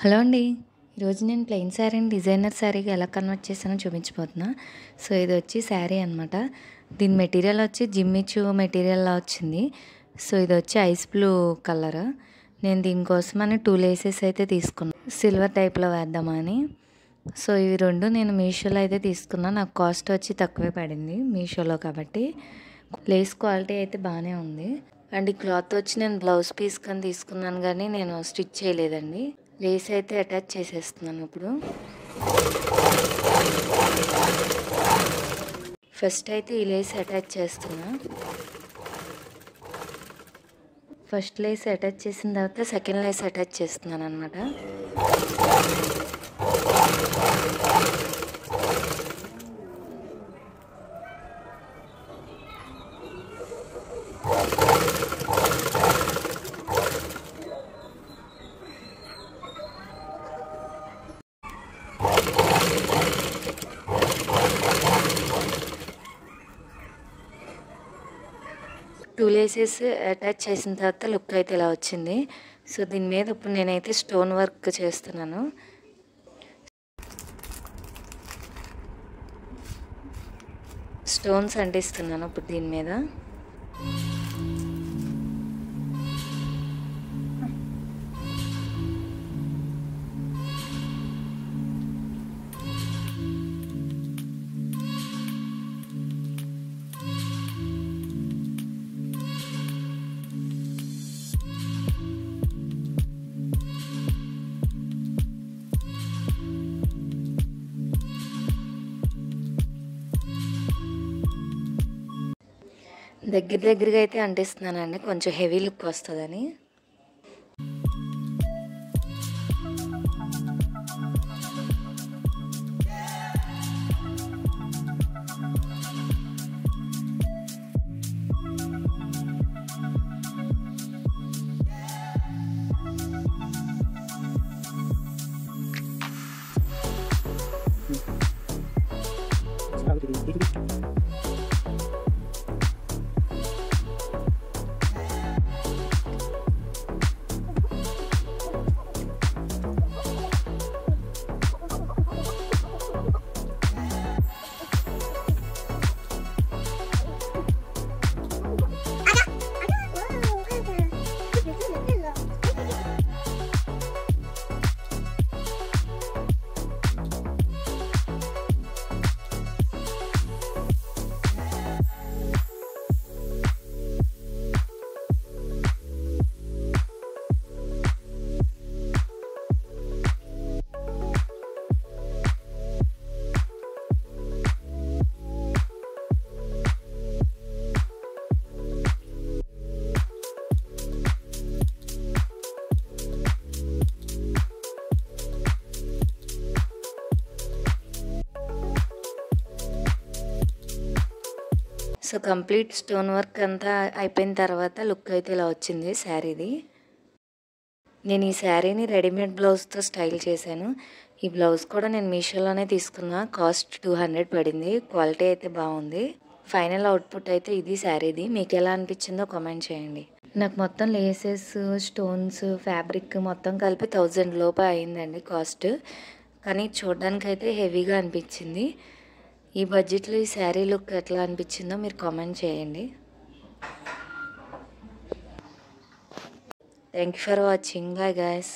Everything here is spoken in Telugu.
హలో అండి. ఈరోజు నేను ప్లెయిన్ శారీని డిజైనర్ శారీగా ఎలా కన్వర్ట్ చేశానో చూపించబోతున్నా. సో ఇది వచ్చి శారీ అనమాట. దీని మెటీరియల్ వచ్చి జిమ్మిచూ మెటీరియల్లా వచ్చింది. సో ఇది వచ్చి ఐస్ బ్లూ కలర్. నేను దీనికోసమని 2 లేసెస్ అయితే తీసుకున్నాను, సిల్వర్ టైప్లో వేద్దామని. సో ఇవి రెండు నేను మీషోలో అయితే తీసుకున్నాను. నాకు కాస్ట్ వచ్చి తక్కువే పడింది మీషోలో కాబట్టి. లేస్ క్వాలిటీ అయితే బాగానే ఉంది. అండ్ ఈ క్లాత్ వచ్చి నేను బ్లౌజ్ పీస్ కానీ తీసుకున్నాను, కానీ నేను స్టిచ్ చేయలేదండి. లేస్ అయితే అటాచ్ చేసేస్తున్నాను ఇప్పుడు. ఫస్ట్ అయితే ఈ లేస్ అటాచ్ చేస్తున్నా. ఫస్ట్ లేస్ అటాచ్ చేసిన తర్వాత సెకండ్ లేస్ అటాచ్ చేస్తున్నాను అనమాట. టూ లేసెస్ అటాచ్ చేసిన తర్వాత లుక్ అయితే ఇలా వచ్చింది. సో దీని మీద ఇప్పుడు నేనైతే స్టోన్ వర్క్ చేస్తున్నాను. స్టోన్స్ అంటిస్తున్నాను ఇప్పుడు దీని మీద. దగ్గరగా అయితే అంటిస్తున్నానండి, కొంచెం హెవీ లుక్ వస్తుందని. సో కంప్లీట్ స్టోన్ వర్క్ అంతా అయిపోయిన తర్వాత లుక్ అయితే ఇలా వచ్చింది శారీది. నేను ఈ శారీని రెడీమేడ్ బ్లౌజ్తో స్టైల్ చేశాను. ఈ బ్లౌజ్ కూడా నేను మీషోలోనే తీసుకున్నా, కాస్ట్ 200 పడింది. క్వాలిటీ అయితే బాగుంది. ఫైనల్ అవుట్పుట్ అయితే ఇది శారీది. మీకు ఎలా అనిపించిందో కామెంట్ చేయండి. నాకు మొత్తం లేసెస్, స్టోన్స్, ఫ్యాబ్రిక్ మొత్తం కలిపి 1000 లోపు అయిందండి కాస్ట్. కానీ చూడడానికి అయితే హెవీగా అనిపించింది. ఈ బడ్జెట్లో ఈ శారీ లుక్ ఎట్లా అనిపించిందో మీరు కామెంట్ చేయండి. Thank you for watching. Bye guys.